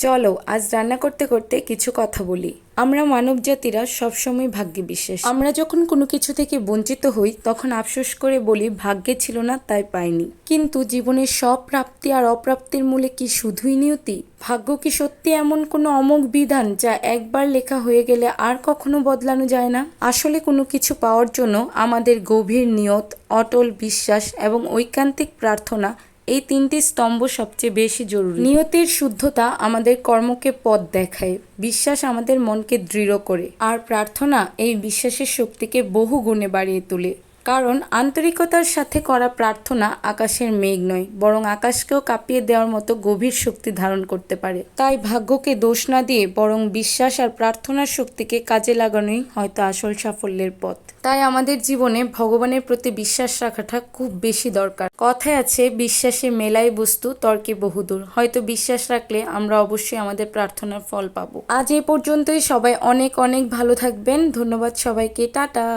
চলো আজ রান্না করতে করতে কিছু কথা বলি। আমরা মানব জাতিরা সবসময় ভাগ্যে বিশ্বাসী। আমরা যখন কোনো কিছু থেকে বঞ্চিত হই তখন আফসোস করে বলি ভাগ্যে ছিল না তাই পাইনি। কিন্তু জীবনের সব প্রাপ্তি আর অপ্রাপ্তির মূলে কি শুধুই নিয়তি? ভাগ্য কি সত্যি এমন কোনো অমোঘ বিধান যা একবার লেখা হয়ে গেলে আর কখনো বদলানো যায় না? আসলে কোনো কিছু পাওয়ার জন্য আমাদের গভীর নিয়ত, অটল বিশ্বাস এবং ঐকান্তিক প্রার্থনা, এই তিনটি স্তম্ভ সবচেয়ে বেশি জরুরি। নিয়তির শুদ্ধতা আমাদের কর্মকে পথ দেখায়, বিশ্বাস আমাদের মনকে দৃঢ় করে, আর প্রার্থনা এই বিশ্বাসের শক্তিকে বহু গুণে বাড়িয়ে তোলে। কারণ আন্তরিকতার সাথে করা প্রার্থনা আকাশের মেঘ নয়, বরং আকাশকেও কাঁপিয়ে দেওয়ার মতো গভীর শক্তি ধারণ করতে পারে। তাই ভাগ্যকে দোষ না দিয়ে বরং বিশ্বাস আর প্রার্থনার শক্তিকে কাজে লাগানোই হয়তো আসল সাফল্যের পথ। তাই আমাদের জীবনে ভগবানের প্রতি বিশ্বাস রাখাটা খুব বেশি দরকার। কথায় আছে, বিশ্বাসে মেলাই বস্তু তর্কে বহুদূর। হয়তো বিশ্বাস রাখলে আমরা অবশ্যই আমাদের প্রার্থনার ফল পাবো। আজ এই পর্যন্তই। সবাই অনেক অনেক ভালো থাকবেন। ধন্যবাদ সবাইকে। টাটা।